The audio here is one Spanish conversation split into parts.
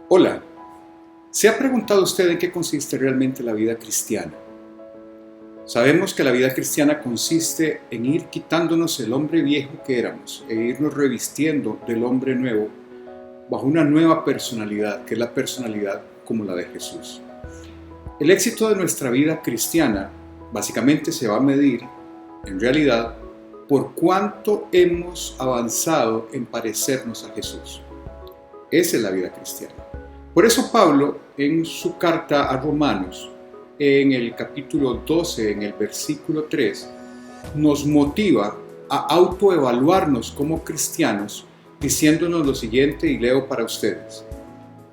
Hola, ¿se ha preguntado usted en qué consiste realmente la vida cristiana? Sabemos que la vida cristiana consiste en ir quitándonos el hombre viejo que éramos e irnos revistiendo del hombre nuevo bajo una nueva personalidad, que es la personalidad como la de Jesús. El éxito de nuestra vida cristiana básicamente se va a medir, en realidad, por cuánto hemos avanzado en parecernos a Jesús. Esa es la vida cristiana. Por eso Pablo, en su carta a Romanos, en el capítulo 12, en el versículo 3, nos motiva a autoevaluarnos como cristianos, diciéndonos lo siguiente, y leo para ustedes.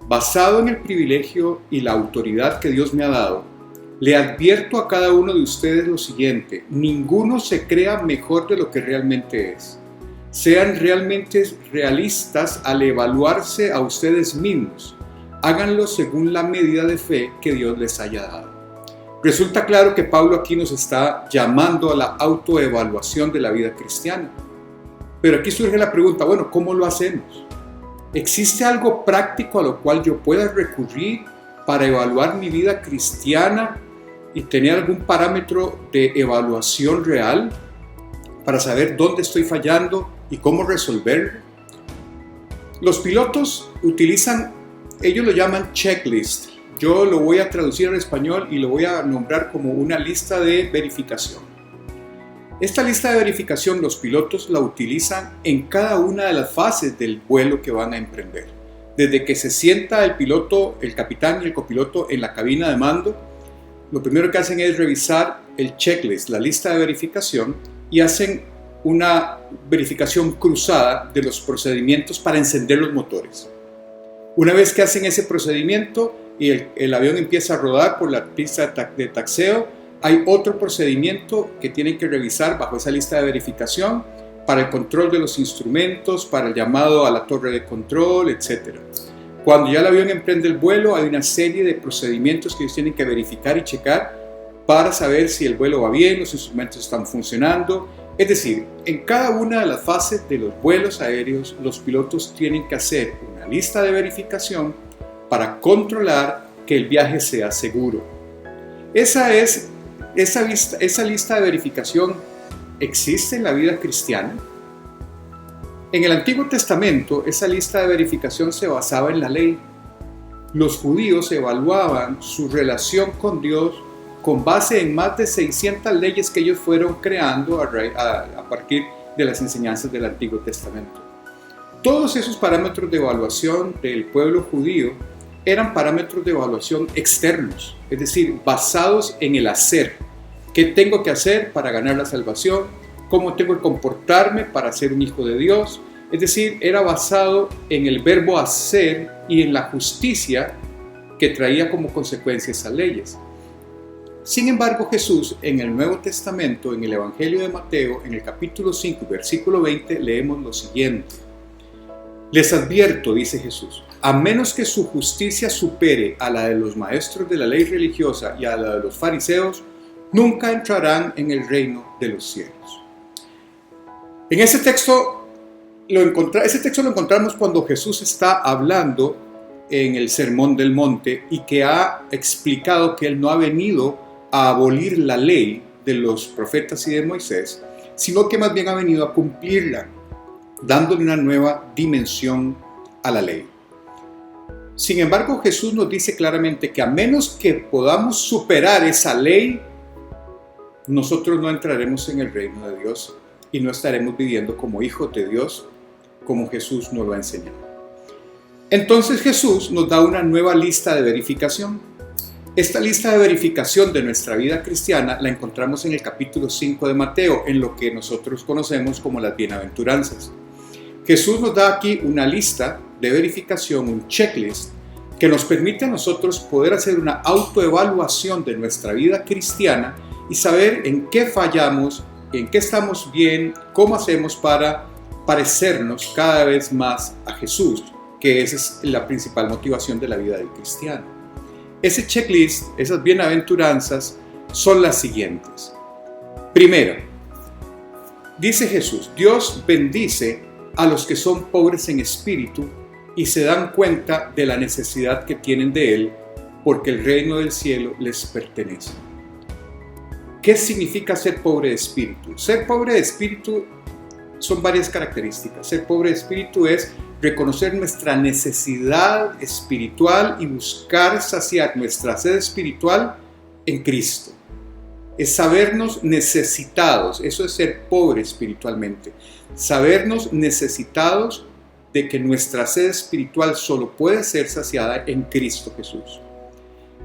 Basado en el privilegio y la autoridad que Dios me ha dado, le advierto a cada uno de ustedes lo siguiente: ninguno se crea mejor de lo que realmente es. Sean realmente realistas al evaluarse a ustedes mismos. Háganlo según la medida de fe que Dios les haya dado. Resulta claro que Pablo aquí nos está llamando a la autoevaluación de la vida cristiana. Pero aquí surge la pregunta, bueno, ¿cómo lo hacemos? ¿Existe algo práctico a lo cual yo pueda recurrir para evaluar mi vida cristiana y tener algún parámetro de evaluación real para saber dónde estoy fallando y cómo resolverlo? Los pilotos ellos lo llaman checklist. Yo lo voy a traducir al español y lo voy a nombrar como una lista de verificación. Esta lista de verificación los pilotos la utilizan en cada una de las fases del vuelo que van a emprender. Desde que se sienta el piloto, el capitán y el copiloto en la cabina de mando, lo primero que hacen es revisar el checklist, la lista de verificación, y hacen una verificación cruzada de los procedimientos para encender los motores. Una vez que hacen ese procedimiento y el avión empieza a rodar por la pista de taxeo, hay otro procedimiento que tienen que revisar bajo esa lista de verificación para el control de los instrumentos, para el llamado a la torre de control, etc. Cuando ya el avión emprende el vuelo, hay una serie de procedimientos que ellos tienen que verificar y checar para saber si el vuelo va bien, los instrumentos están funcionando. Es decir, en cada una de las fases de los vuelos aéreos, los pilotos tienen que hacer una lista de verificación para controlar que el viaje sea seguro. Esa lista de verificación existe en la vida cristiana. En el Antiguo Testamento, esa lista de verificación se basaba en la ley. Los judíos evaluaban su relación con Dios con base en más de 600 leyes que ellos fueron creando a partir de las enseñanzas del Antiguo Testamento. Todos esos parámetros de evaluación del pueblo judío eran parámetros de evaluación externos, es decir, basados en el hacer. ¿Qué tengo que hacer para ganar la salvación? ¿Cómo tengo que comportarme para ser un hijo de Dios? Es decir, era basado en el verbo hacer y en la justicia que traía como consecuencia esas leyes. Sin embargo, Jesús, en el Nuevo Testamento, en el Evangelio de Mateo, en el capítulo 5, versículo 20, leemos lo siguiente. Les advierto, dice Jesús, a menos que su justicia supere a la de los maestros de la ley religiosa y a la de los fariseos, nunca entrarán en el reino de los cielos. En ese texto lo encontramos cuando Jesús está hablando en el Sermón del Monte y que ha explicado que Él no ha venido a abolir la ley de los profetas y de Moisés, sino que más bien ha venido a cumplirla, dándole una nueva dimensión a la ley. Sin embargo, Jesús nos dice claramente que a menos que podamos superar esa ley, nosotros no entraremos en el reino de Dios y no estaremos viviendo como hijos de Dios, como Jesús nos lo ha enseñado. Entonces Jesús nos da una nueva lista de verificación. Esta lista de verificación de nuestra vida cristiana la encontramos en el capítulo 5 de Mateo, en lo que nosotros conocemos como las bienaventuranzas. Jesús nos da aquí una lista de verificación, un checklist, que nos permite a nosotros poder hacer una autoevaluación de nuestra vida cristiana y saber en qué fallamos, en qué estamos bien, cómo hacemos para parecernos cada vez más a Jesús, que esa es la principal motivación de la vida del cristiano. Ese checklist, esas bienaventuranzas, son las siguientes. Primero, dice Jesús, Dios bendice a los que son pobres en espíritu, y se dan cuenta de la necesidad que tienen de Él, porque el reino del cielo les pertenece. ¿Qué significa ser pobre de espíritu? Ser pobre de espíritu son varias características. Ser pobre de espíritu es reconocer nuestra necesidad espiritual y buscar saciar nuestra sed espiritual en Cristo. Es sabernos necesitados, eso es ser pobre espiritualmente. Sabernos necesitados de que nuestra sed espiritual solo puede ser saciada en Cristo Jesús.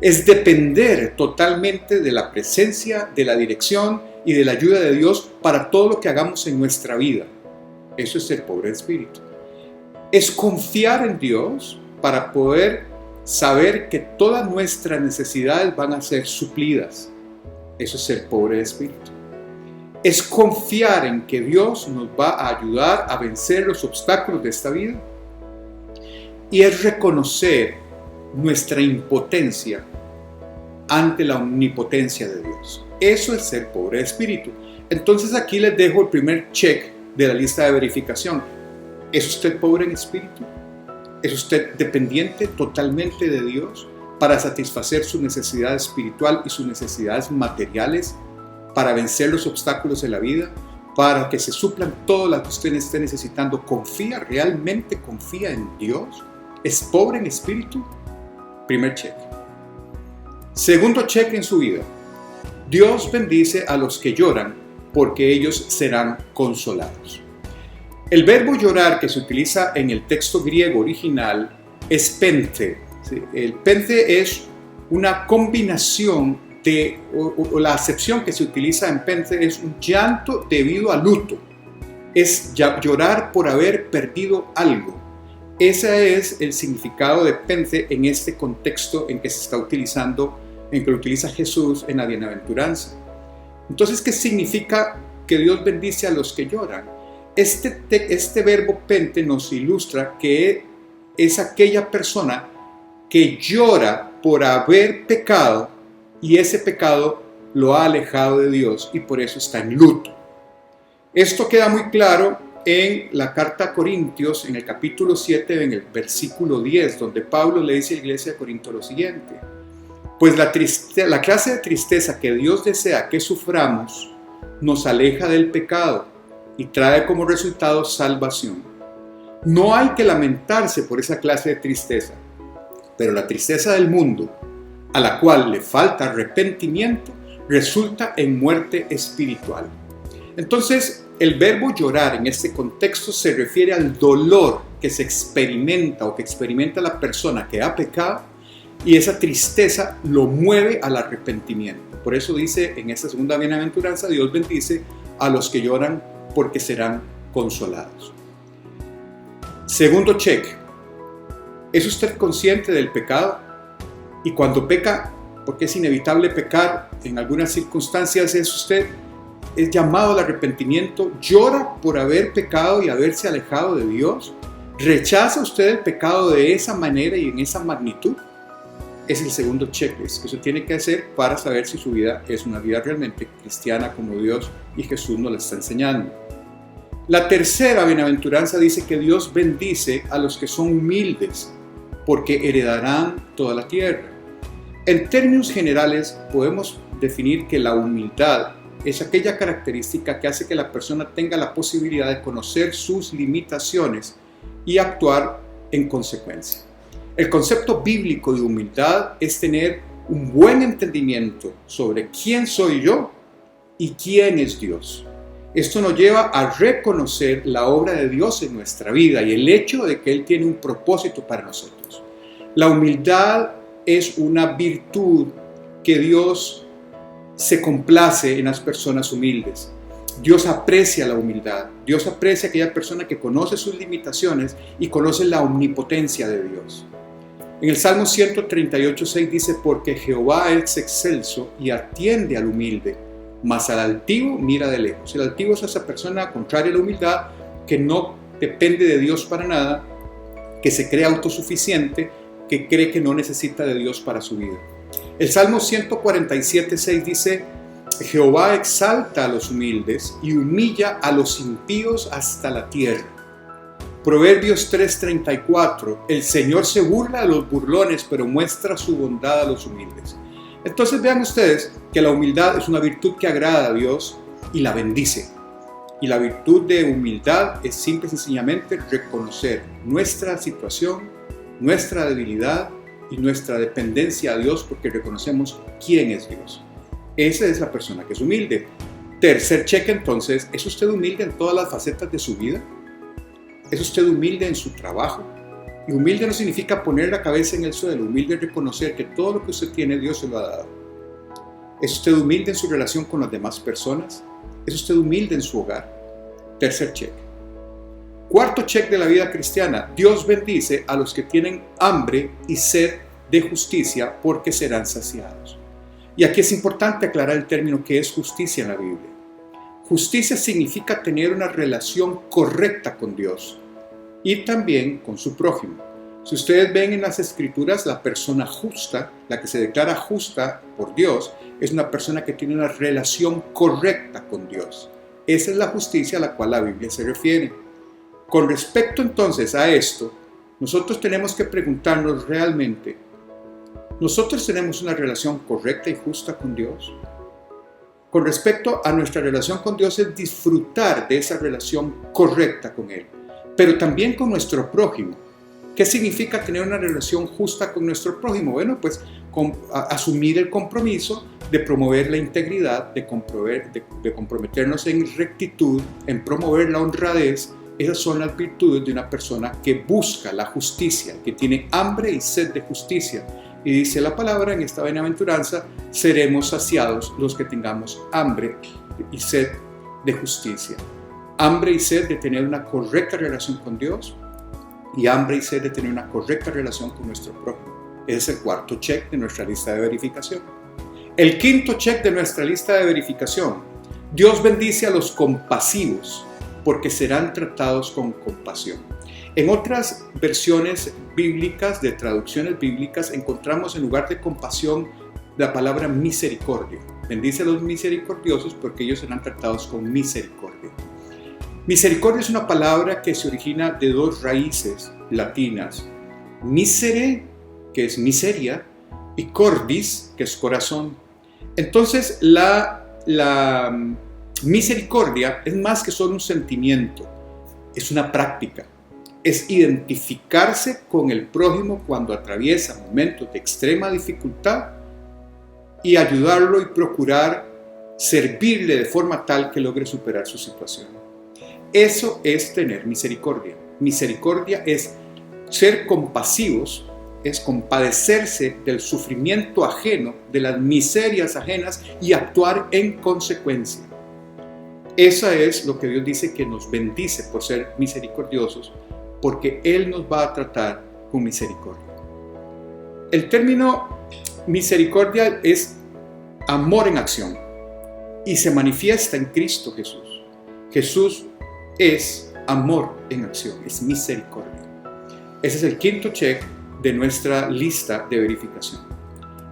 Es depender totalmente de la presencia, de la dirección y de la ayuda de Dios para todo lo que hagamos en nuestra vida. Eso es ser pobre de espíritu. Es confiar en Dios para poder saber que todas nuestras necesidades van a ser suplidas. Eso es ser pobre de espíritu. Es confiar en que Dios nos va a ayudar a vencer los obstáculos de esta vida. Y es reconocer nuestra impotencia ante la omnipotencia de Dios. Eso es ser pobre de espíritu. Entonces aquí les dejo el primer check de la lista de verificación. ¿Es usted pobre en espíritu? ¿Es usted dependiente totalmente de Dios para satisfacer su necesidad espiritual y sus necesidades materiales, para vencer los obstáculos de la vida, para que se suplan todo lo que usted esté necesitando? ¿Realmente confía en Dios? ¿Es pobre en espíritu? Primer check. Segundo check en su vida. Dios bendice a los que lloran porque ellos serán consolados. El verbo llorar que se utiliza en el texto griego original es pente. ¿Sí? El pente es una combinación o la acepción que se utiliza en pente es un llanto debido a luto. Es llorar por haber perdido algo. Ese es el significado de pente en este contexto en que se está utilizando, en que lo utiliza Jesús en la bienaventuranza. Entonces, ¿qué significa que Dios bendice a los que lloran? Este verbo pente nos ilustra que es aquella persona que llora por haber pecado y ese pecado lo ha alejado de Dios y por eso está en luto. Esto queda muy claro en la carta a Corintios, en el capítulo 7, en el versículo 10, donde Pablo le dice a la iglesia de Corinto lo siguiente: pues la clase de tristeza que Dios desea que suframos nos aleja del pecado y trae como resultado salvación. No hay que lamentarse por esa clase de tristeza, pero la tristeza del mundo, a la cual le falta arrepentimiento, resulta en muerte espiritual. Entonces, el verbo llorar en este contexto se refiere al dolor que se experimenta o que experimenta la persona que ha pecado, y esa tristeza lo mueve al arrepentimiento. Por eso dice en esta segunda bienaventuranza, Dios bendice a los que lloran porque serán consolados. Segundo check. ¿Es usted consciente del pecado? Y cuando peca, porque es inevitable pecar en algunas circunstancias, es llamado al arrepentimiento, llora por haber pecado y haberse alejado de Dios. ¿Rechaza usted el pecado de esa manera y en esa magnitud? Es el segundo checklist que usted tiene que hacer para saber si su vida es una vida realmente cristiana como Dios y Jesús nos la está enseñando. La tercera bienaventuranza dice que Dios bendice a los que son humildes, porque heredarán toda la tierra. En términos generales, podemos definir que la humildad es aquella característica que hace que la persona tenga la posibilidad de conocer sus limitaciones y actuar en consecuencia. El concepto bíblico de humildad es tener un buen entendimiento sobre quién soy yo y quién es Dios. Esto nos lleva a reconocer la obra de Dios en nuestra vida y el hecho de que Él tiene un propósito para nosotros. La humildad es una virtud que Dios se complace en las personas humildes. Dios aprecia la humildad. Dios aprecia a aquella persona que conoce sus limitaciones y conoce la omnipotencia de Dios. En el Salmo 138:6 dice: porque Jehová es excelso y atiende al humilde, mas al altivo mira de lejos. El altivo es esa persona contraria a la humildad, que no depende de Dios para nada, que se cree autosuficiente, que cree que no necesita de Dios para su vida. El Salmo 147:6 dice: Jehová exalta a los humildes y humilla a los impíos hasta la tierra. Proverbios 3:34, el Señor se burla de los burlones, pero muestra su bondad a los humildes. Entonces vean ustedes que la humildad es una virtud que agrada a Dios y la bendice. Y la virtud de humildad es simple y sencillamente reconocer nuestra situación, nuestra debilidad y nuestra dependencia a Dios, porque reconocemos quién es Dios. Esa es la persona que es humilde. Tercer cheque entonces, ¿es usted humilde en todas las facetas de su vida? ¿Es usted humilde en su trabajo? Y humilde no significa poner la cabeza en el suelo. Humilde es reconocer que todo lo que usted tiene, Dios se lo ha dado. ¿Es usted humilde en su relación con las demás personas? ¿Es usted humilde en su hogar? Tercer check. Cuarto check de la vida cristiana. Dios bendice a los que tienen hambre y sed de justicia porque serán saciados. Y aquí es importante aclarar el término que es justicia en la Biblia. Justicia significa tener una relación correcta con Dios y también con su prójimo. Si ustedes ven en las Escrituras, la persona justa, la que se declara justa por Dios, es una persona que tiene una relación correcta con Dios. Esa es la justicia a la cual la Biblia se refiere. Con respecto entonces a esto, nosotros tenemos que preguntarnos realmente, ¿nosotros tenemos una relación correcta y justa con Dios? Con respecto a nuestra relación con Dios es disfrutar de esa relación correcta con Él, pero también con nuestro prójimo. ¿Qué significa tener una relación justa con nuestro prójimo? Bueno, pues asumir el compromiso de promover la integridad, de comprometernos en rectitud, en promover la honradez. Esas son las virtudes de una persona que busca la justicia, que tiene hambre y sed de justicia. Y dice la palabra en esta bienaventuranza, seremos saciados los que tengamos hambre y sed de justicia. Hambre y sed de tener una correcta relación con Dios y hambre y sed de tener una correcta relación con nuestro prójimo. Ese es el cuarto check de nuestra lista de verificación. El quinto check de nuestra lista de verificación. Dios bendice a los compasivos porque serán tratados con compasión. En otras versiones bíblicas, de traducciones bíblicas, encontramos en lugar de compasión la palabra misericordia. Bendice a los misericordiosos porque ellos serán tratados con misericordia. Misericordia es una palabra que se origina de dos raíces latinas. Misere, que es miseria, y cordis, que es corazón. Entonces, la misericordia es más que solo un sentimiento, es una práctica. Es identificarse con el prójimo cuando atraviesa momentos de extrema dificultad y ayudarlo y procurar servirle de forma tal que logre superar su situación. Eso es tener misericordia. Misericordia es ser compasivos, es compadecerse del sufrimiento ajeno, de las miserias ajenas y actuar en consecuencia. Eso es lo que Dios dice que nos bendice por ser misericordiosos, porque Él nos va a tratar con misericordia. El término misericordia es amor en acción y se manifiesta en Cristo Jesús. Jesús es amor en acción, es misericordia. Ese es el quinto check de nuestra lista de verificación.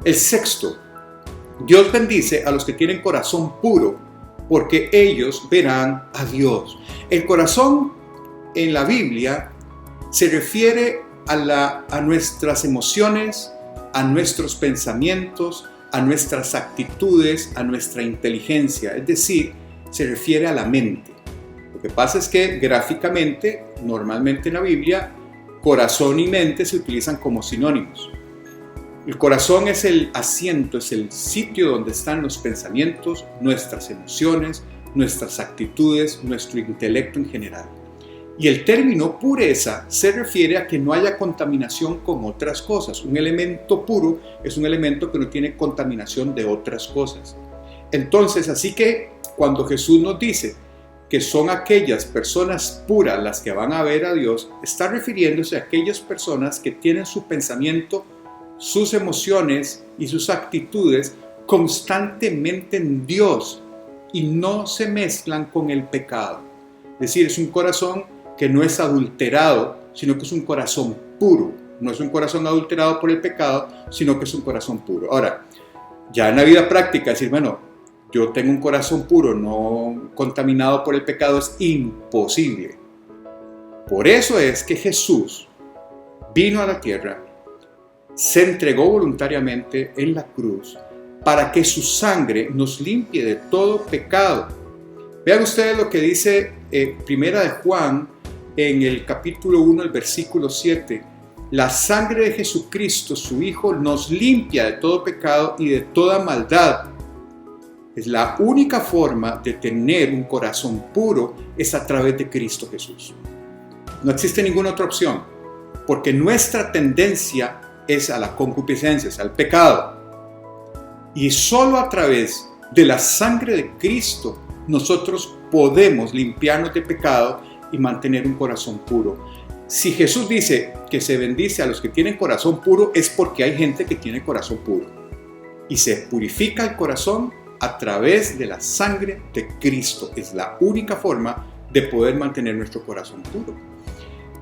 El sexto, Dios bendice a los que tienen corazón puro, porque ellos verán a Dios. El corazón en la Biblia se refiere a nuestras emociones, a nuestros pensamientos, a nuestras actitudes, a nuestra inteligencia, es decir, se refiere a la mente. Lo que pasa es que gráficamente, normalmente en la Biblia, corazón y mente se utilizan como sinónimos. El corazón es el asiento, es el sitio donde están los pensamientos, nuestras emociones, nuestras actitudes, nuestro intelecto en general. Y el término pureza se refiere a que no haya contaminación con otras cosas. Un elemento puro es un elemento que no tiene contaminación de otras cosas. Entonces, así que cuando Jesús nos dice que son aquellas personas puras las que van a ver a Dios, está refiriéndose a aquellas personas que tienen su pensamiento, sus emociones y sus actitudes constantemente en Dios y no se mezclan con el pecado. Es decir, es un corazón que no es adulterado, sino que es un corazón puro. No es un corazón adulterado por el pecado, sino que es un corazón puro. Ahora, ya en la vida práctica, decir, bueno, yo tengo un corazón puro, no contaminado por el pecado, es imposible. Por eso es que Jesús vino a la tierra, se entregó voluntariamente en la cruz para que su sangre nos limpie de todo pecado. Vean ustedes lo que dice Primera de Juan en el capítulo 1, el versículo 7. La sangre de Jesucristo, su Hijo, nos limpia de todo pecado y de toda maldad. Es la única forma de tener un corazón puro, es a través de Cristo Jesús. No existe ninguna otra opción, porque nuestra tendencia es a la concupiscencia, es al pecado. Y solo a través de la sangre de Cristo nosotros podemos limpiarnos de pecado y mantener un corazón puro. Si Jesús dice que se bendice a los que tienen corazón puro, es porque hay gente que tiene corazón puro. Y se purifica el corazón a través de la sangre de Cristo. Es la única forma de poder mantener nuestro corazón puro.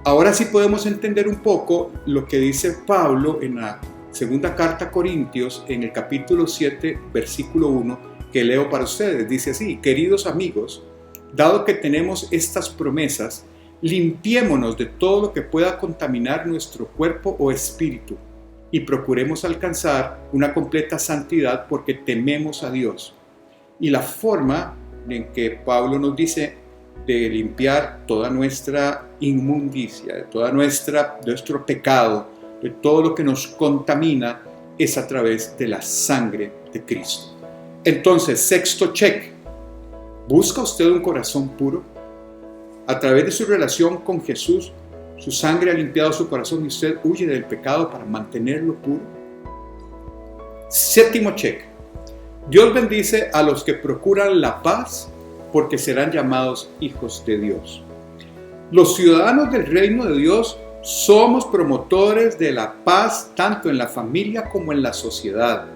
Ahora sí podemos entender un poco lo que dice Pablo en la segunda carta a Corintios, en el capítulo 7, versículo 1, que leo para ustedes. Dice así: queridos amigos, dado que tenemos estas promesas, limpiémonos de todo lo que pueda contaminar nuestro cuerpo o espíritu y procuremos alcanzar una completa santidad porque tememos a Dios. Y la forma en que Pablo nos dice de limpiar toda nuestra inmundicia, de todo nuestro pecado, de todo lo que nos contamina, es a través de la sangre de Cristo. Entonces, sexto check: ¿busca usted un corazón puro? A través de su relación con Jesús, su sangre ha limpiado su corazón y usted huye del pecado para mantenerlo puro. Séptimo check: Dios bendice a los que procuran la paz porque serán llamados hijos de Dios. Los ciudadanos del reino de Dios somos promotores de la paz tanto en la familia como en la sociedad.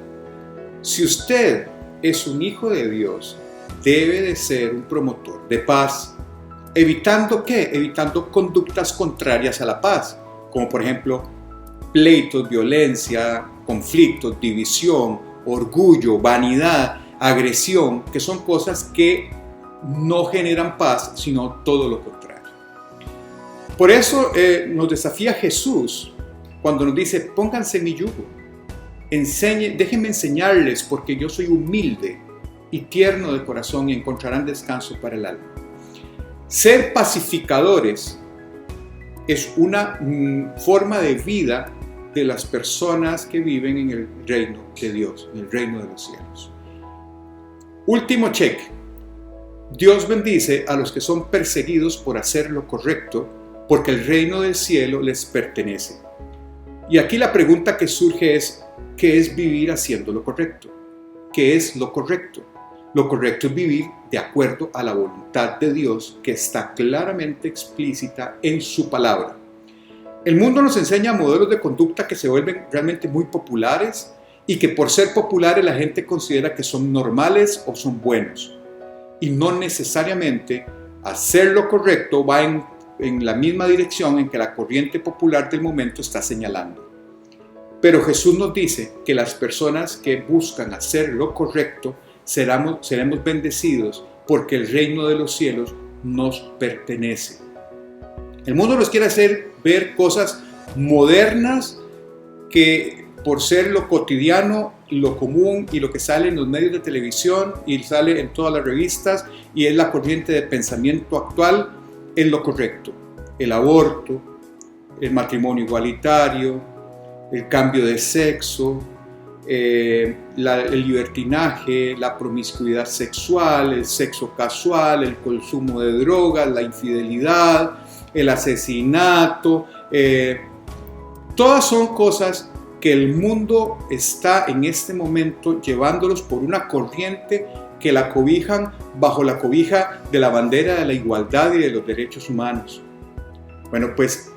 Si usted es un hijo de Dios, debe de ser un promotor de paz. ¿Evitando qué? Evitando conductas contrarias a la paz, como por ejemplo pleitos, violencia, conflictos, división, orgullo, vanidad, agresión, que son cosas que no generan paz, sino todo lo contrario. Por eso nos desafía Jesús cuando nos dice: pónganse mi yugo, déjenme enseñarles, porque yo soy humilde y tierno de corazón y encontrarán descanso para el alma. Ser pacificadores es una forma de vida de las personas que viven en el reino de Dios, en el reino de los cielos. Último check: Dios bendice a los que son perseguidos por hacer lo correcto, porque el reino del cielo les pertenece. Y aquí la pregunta que surge es: ¿qué es vivir haciendo lo correcto? ¿Qué es lo correcto? Lo correcto es vivir de acuerdo a la voluntad de Dios, que está claramente explícita en su palabra. El mundo nos enseña modelos de conducta que se vuelven realmente muy populares y que por ser populares la gente considera que son normales o son buenos. Y no necesariamente hacer lo correcto va en la misma dirección en que la corriente popular del momento está señalando. Pero Jesús nos dice que las personas que buscan hacer lo correcto seremos bendecidos porque el reino de los cielos nos pertenece. El mundo nos quiere hacer ver cosas modernas que por ser lo cotidiano, lo común y lo que sale en los medios de televisión y sale en todas las revistas y es la corriente de pensamiento actual, es lo correcto. El aborto, el matrimonio igualitario, el cambio de sexo, el libertinaje, la promiscuidad sexual, el sexo casual, el consumo de drogas, la infidelidad, el asesinato. Todas son cosas que el mundo está en este momento llevándolos por una corriente que la cobijan bajo la cobija de la bandera de la igualdad y de los derechos humanos. Bueno, pues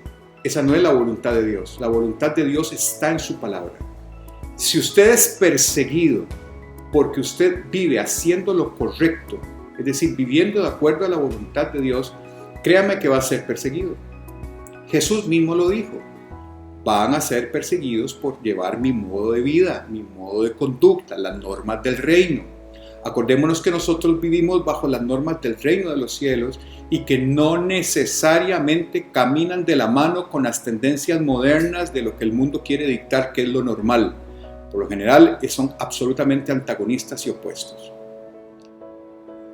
esa no es la voluntad de Dios. La voluntad de Dios está en su palabra. Si usted es perseguido porque usted vive haciendo lo correcto, es decir, viviendo de acuerdo a la voluntad de Dios, créame que va a ser perseguido. Jesús mismo lo dijo: van a ser perseguidos por llevar mi modo de vida, mi modo de conducta, las normas del reino. Acordémonos que nosotros vivimos bajo las normas del reino de los cielos y que no necesariamente caminan de la mano con las tendencias modernas de lo que el mundo quiere dictar que es lo normal. Por lo general son absolutamente antagonistas y opuestos.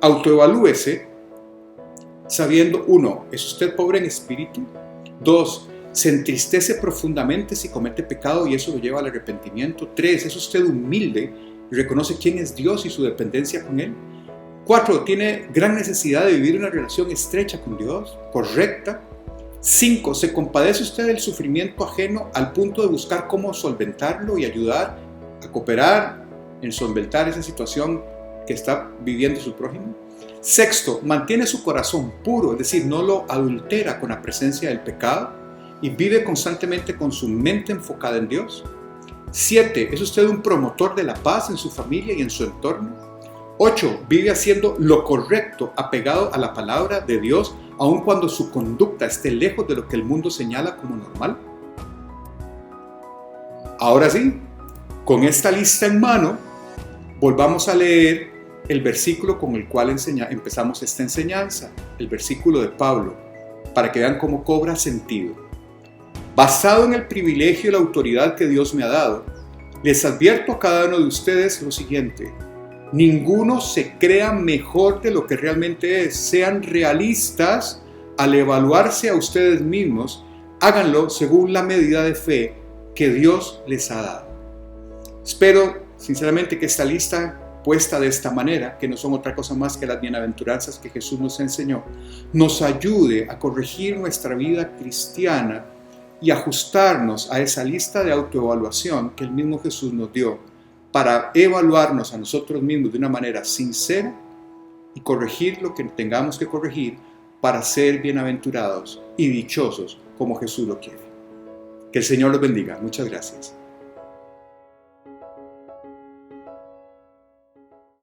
Autoevalúese sabiendo, 1, ¿es usted pobre en espíritu? 2, ¿se entristece profundamente si comete pecado y eso lo lleva al arrepentimiento? 3, ¿es usted humilde y reconoce quién es Dios y su dependencia con Él? 4, ¿tiene gran necesidad de vivir una relación estrecha con Dios, correcta? 5, ¿se compadece usted del sufrimiento ajeno al punto de buscar cómo solventarlo y ayudar a cooperar en solventar esa situación que está viviendo su prójimo? 6, mantiene su corazón puro, es decir, no lo adultera con la presencia del pecado y vive constantemente con su mente enfocada en Dios. 7, ¿es usted un promotor de la paz en su familia y en su entorno? 8, vive haciendo lo correcto, apegado a la palabra de Dios, aun cuando su conducta esté lejos de lo que el mundo señala como normal. Ahora sí, con esta lista en mano, volvamos a leer el versículo con el cual empezamos esta enseñanza, el versículo de Pablo, para que vean cómo cobra sentido. Basado en el privilegio y la autoridad que Dios me ha dado, les advierto a cada uno de ustedes lo siguiente: ninguno se crea mejor de lo que realmente es. Sean realistas al evaluarse a ustedes mismos, háganlo según la medida de fe que Dios les ha dado. Espero sinceramente que esta lista puesta de esta manera, que no son otra cosa más que las bienaventuranzas que Jesús nos enseñó, nos ayude a corregir nuestra vida cristiana y ajustarnos a esa lista de autoevaluación que el mismo Jesús nos dio para evaluarnos a nosotros mismos de una manera sincera y corregir lo que tengamos que corregir para ser bienaventurados y dichosos como Jesús lo quiere. Que el Señor los bendiga. Muchas gracias.